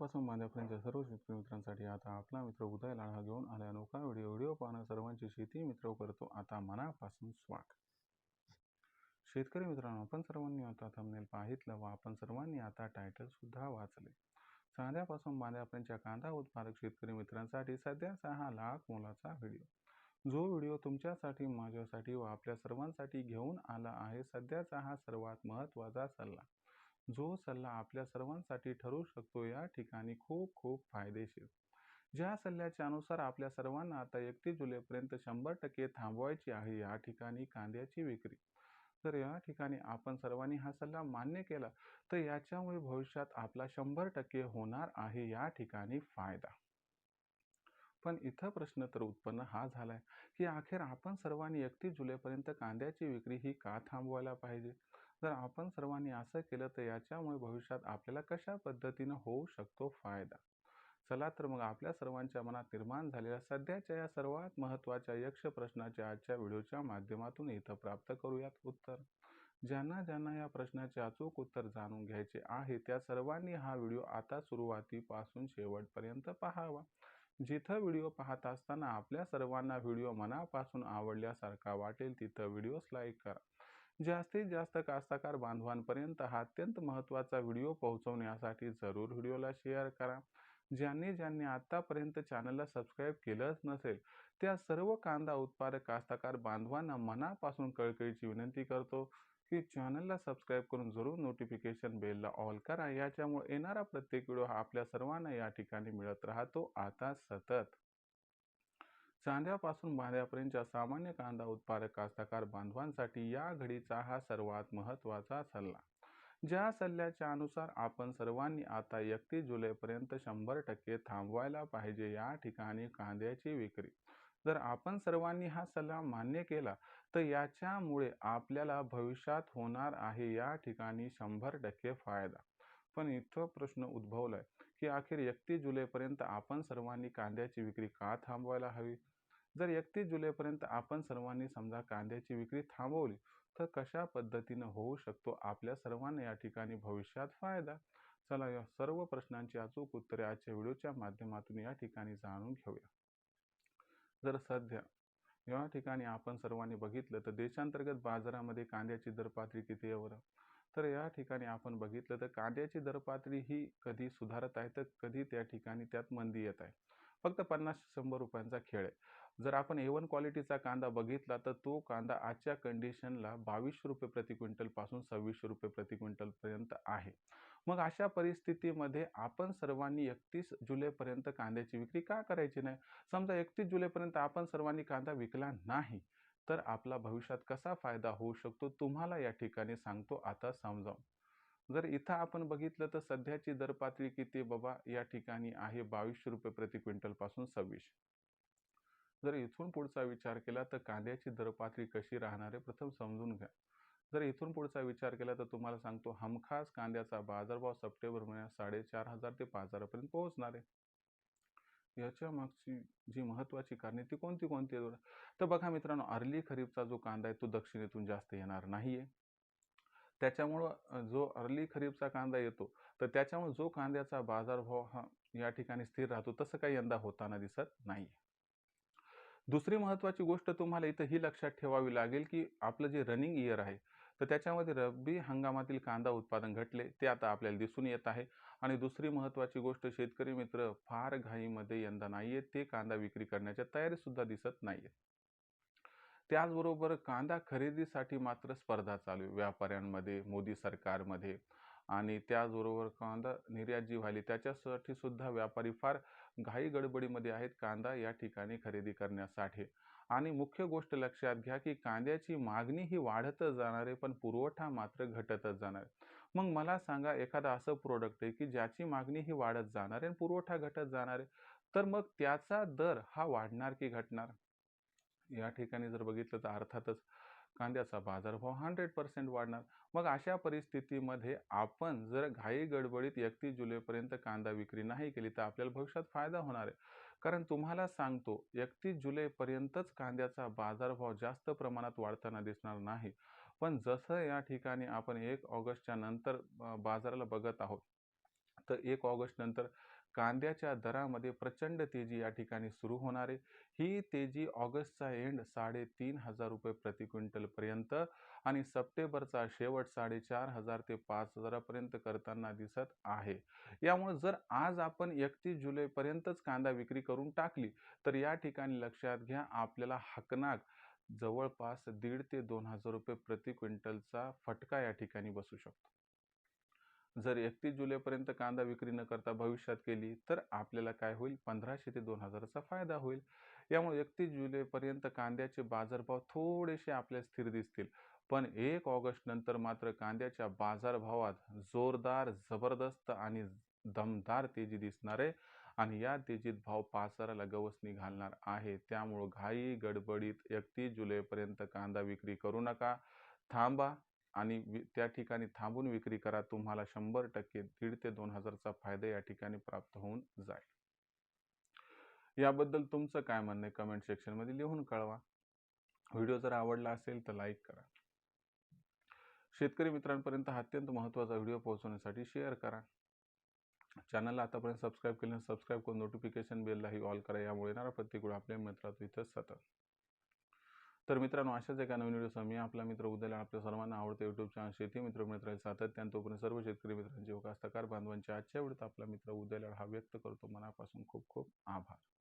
चांद्यापासून बांध्यापर्यंतच्या सर्व शेतकरी मित्रांसाठी आता आपला मित्र उदय लाडा घेऊन आला अनोखा व्हिडिओ पाहणं सर्वांची शेती मित्र करतो आता मनापासून स्वागत. शेतकरी मित्रांनो, आपण सर्वांनी आता थंबनेल पाहितलं व आपण सर्वांनी आता टायटल सुद्धा वाचले. चांद्यापासून बांध्यापर्यंतच्या कांदा उत्पादक शेतकरी मित्रांसाठी सध्याचा हा लाख मोलाचा व्हिडिओ, जो व्हिडिओ तुमच्यासाठी, माझ्यासाठी व आपल्या सर्वांसाठी घेऊन आला आहे. सध्याचा हा सर्वात महत्त्वाचा सल्ला, जो सल्ला आपल्या सर्वांसाठी ठरू शकतो या ठिकाणी खूप खूप फायदेशीर. ज्या सल्ल्याच्या अनुसार आपल्या सर्वांना आता 31 जुलैपर्यंत 100% थांबवायची आहे या ठिकाणी कांद्याची विक्री. तर या ठिकाणी आपण सर्वांनी हा सल्ला मान्य केला तर याच्यामुळे भविष्यात आपला 100% होणार आहे या ठिकाणी फायदा. पण इथं प्रश्न तर उत्पन्न हा झालाय की अखेर आपण सर्वांनी 31 जुलैपर्यंत कांद्याची विक्री ही का थांबवायला पाहिजे? जर आपण सर्वांनी असं केलं तर याच्यामुळे भविष्यात आपल्याला कशा पद्धतीनं होऊ शकतो फायदा? चला तर मग आपल्या सर्वांच्या मनात निर्माण झालेल्या सध्याच्या या सर्वात महत्त्वाच्या यक्ष प्रश्नाचे आजच्या व्हिडिओच्या माध्यमातून इथं प्राप्त करूयात उत्तर. ज्यांना ज्यांना या प्रश्नाचे अचूक उत्तर जाणून घ्यायचे आहे त्या सर्वांनी हा व्हिडिओ आता सुरुवातीपासून शेवटपर्यंत पाहावा. जिथं व्हिडिओ पाहत असताना आपल्या सर्वांना व्हिडिओ मनापासून आवडल्यासारखा वाटेल तिथं व्हिडिओस लाईक करा. जास्तीत जास्त कास्तकार बांधवांपर्यंत हा अत्यंत महत्त्वाचा व्हिडिओ पोहोचवण्यासाठी जरूर व्हिडिओला शेअर करा. ज्यांनी ज्यांनी आतापर्यंत चॅनलला सबस्क्राईब केलंच नसेल त्या सर्व कांदा उत्पादक कास्तकार बांधवांना मनापासून कळकळीची विनंती करतो की चॅनलला सबस्क्राईब करून जरूर नोटिफिकेशन बेलला ऑल करा. याच्यामुळे येणारा प्रत्येक व्हिडिओ हा आपल्या सर्वांना या ठिकाणी मिळत राहतो आता सतत. चांद्यापासून बांध्यापर्यंतच्या सामान्य कांदा उत्पादक कास्तकार बांधवांसाठी या घडीचा हा सर्वात महत्त्वाचा सल्ला. ज्या सल्ल्याच्या अनुसार आपण सर्वांनी आता 31 जुलैपर्यंत 100% थांबवायला पाहिजे या ठिकाणी कांद्याची विक्री. जर आपण सर्वांनी हा सल्ला मान्य केला तर याच्यामुळे आपल्याला भविष्यात होणार आहे या ठिकाणी 100% फायदा. पण इथं प्रश्न उद्भवलाय की अखेर 31 जुलैपर्यंत आपण सर्वांनी कांद्याची विक्री का थांबवायला हवी? जर 31 जुलैपर्यंत आपण सर्वांनी समजा कांद्याची विक्री थांबवली तर कशा पद्धतीनं होऊ शकतो आपल्या सर्वांना या ठिकाणी भविष्यात फायदा? चला या सर्व प्रश्नांची अचूक उत्तरे आजच्या व्हिडिओच्या माध्यमातून या ठिकाणी जाणून घेऊया. जर सध्या या ठिकाणी आपण सर्वांनी बघितलं तर देशांतर्गत बाजारामध्ये कांद्याची दरपातळी किती आहे बरं? तर या ठिकाणी आपण बघितलं तर कांद्याची दरपातळी ही कधी सुधारत आहे तर कधी त्या ठिकाणी त्यात मंदी येत आहे. फक्त 50-100 रुपयांचा खेळ आहे. जर आपण A1 क्वालिटीचा कांदा बघितला तर तो कांदा आजच्या कंडिशनला 2200 रुपये प्रति क्विंटल पासून 2600 रुपये प्रति क्विंटल पर्यंत आहे. मग अशा परिस्थितीमध्ये आपण सर्वांनी 31 जुलैपर्यंत कांद्याची विक्री का करायची नाही? समजा 31 जुलैपर्यंत आपण सर्वांनी कांदा विकला नाही तर आपला भविष्यात कसा फायदा होऊ शकतो तुम्हाला या ठिकाणी सांगतो आता समजावून. जर इथं आपण बघितलं तर सध्याची दरपातळी किती बाबा या ठिकाणी आहे 2200 रुपये प्रति क्विंटल पासून 2600. जर इथून पुढचा विचार केला तर कांद्याची दरपातळी कशी राहणार आहे प्रथम समजून घ्या. जर इथून पुढचा विचार केला तर तुम्हाला सांगतो हमखास कांद्याचा बाजारभाव सप्टेंबर महिन्यात 4500 ते 5000 पर्यंत पोहोचणार आहे. याच्या मागची जी महत्त्वाची कारणे ती कोणती आहेत? तर बघा मित्रांनो, अर्ली खरीपचा जो कांदा आहे तो दक्षिणेतून जास्त येणार नाहीये. त्याच्यामुळं जो अर्ली खरीपचा कांदा येतो तर त्याच्यामुळे जो कांद्याचा बाजारभाव हा या ठिकाणी स्थिर राहतो तसं काही यंदा होताना दिसत नाहीये. दुसरी महत्त्वाची गोष्ट तुम्हाला इथं ही लक्षात ठेवावी लागेल की आपलं जे रनिंग इयर आहे तर त्याच्यामध्ये रब्बी हंगामातील कांदा उत्पादन घटले ते आता आपल्याला दिसून येत आहे. आणि दुसरी महत्त्वाची गोष्ट, शेतकरी मित्र फार घाईमध्ये यंदा नाहीये, ते कांदा विक्री करण्याच्या तयारीत सुद्धा दिसत नाहीये. त्याचबरोबर कांदा खरेदीसाठी मात्र स्पर्धा चालू आहे व्यापाऱ्यांमध्ये, मोदी सरकारमध्ये. आणि त्याचबरोबर कांदा निर्यात जी व्हायली त्याच्यासाठी सुद्धा व्यापारी फार घाई गडबडीमध्ये आहेत कांदा या ठिकाणी खरेदी करण्यासाठी. आणि मुख्य गोष्ट लक्षात घ्या की कांद्याची मागणी ही वाढतच जाणार आहे पण पुरवठा मात्र घटतच जाणार आहे. मग मला सांगा, एखादा असं प्रोडक्ट आहे की ज्याची मागणी ही वाढत जाणार आहे आणि पुरवठा घटत जाणार आहे तर मग त्याचा दर हा वाढणार की घटणार? या ठिकाणी जर बघितलं तर अर्थातच कांद्याचा बाजारभाव 100% वाढणार. मग अशा परिस्थितीमध्ये आपण जर घाई गडबडीत 31 जुलैपर्यंत कांदा विक्री नाही केली तर आपल्याला भविष्यात फायदा होणार आहे. कारण तुम्हाला सांगतो 31 जुलैपर्यंतच कांद्याचा बाजारभाव जास्त प्रमाणात वाढताना दिसणार नाही. पण जसं या ठिकाणी आपण 1 ऑगस्टच्या नंतर बाजाराला बघत आहोत तर 1 ऑगस्ट नंतर कांद्याच्या दरामध्ये प्रचंड तेजी या ठिकाणी सुरू होणार आहे. ही तेजी ऑगस्टचा एंड ₹3,500 प्रति क्विंटलपर्यंत आणि सप्टेंबरचा शेवट 4,500 ते 5,000 पर्यंत करताना दिसत आहे. यामुळे जर आज आपण 31 जुलैपर्यंतच कांदा विक्री करून टाकली, तर या ठिकाणी लक्षात घ्या आपल्याला हकनाक जवळपास ₹1,500 ते ₹2,000 प्रति क्विंटलचा फटका या ठिकाणी बसू शकतो. जर 31 जुलैपर्यंत कांदा विक्री न करता भविष्यात केली, तर आपल्याला काय होईल 1,500 ते 2,000चा फायदा होईल. यामुळे 31 जुलैपर्यंत कांद्याचे बाजारभाव थोडेसे आपल्याला स्थिर दिसतील. पण 1 ऑगस्ट नंतर मात्र कांद्याच्या बाजारभावात जोरदार, जबरदस्त आणि दमदार तेजी दिसणार आहे आणि या तेजीत भाव पाचाराला गवसणी घालणार आहे. त्यामुळं घाई गडबडीत 31 जुलैपर्यंत कांदा विक्री करू नका. थांबा आणि त्या ठिकाणी थांबून विक्री करा. तुम्हाला 100% 1,500 ते 2,000चा फायदा या ठिकाणी प्राप्त होऊन जाईल. याबद्दल तुमचं काय म्हणणं आहे कमेंट सेक्शनमध्ये लिहून कळवा. व्हिडिओ जर आवडला असेल तर लाईक करा. शेतकरी मित्रांपर्यंत हा अत्यंत महत्त्वाचा व्हिडिओ पोहोचवण्यासाठी शेअर करा. चॅनलला आतापर्यंत सबस्क्राईब केल्याने सबस्क्राईब करून नोटिफिकेशन बेललाही ऑल करा. यामुळे येणारा प्रत्येक व्हिडिओ आपल्या मित्रात इथं सतत. तर मित्रांनो, अशाच एका नवीन व्हिडिओसह मी आपला मित्र उद्याला आपल्या सर्वांना आवडते यूट्यूब चॅनल शेती मित्र मित्रांनी सातत्याने तोपर्यंत सर्व शेतकरी मित्रांचे व कास्तकार बांधवांचे आजच्या व्हिडिओत आपला मित्र उद्याला हा व्यक्त करतो. मनापासून खूप खूप आभार.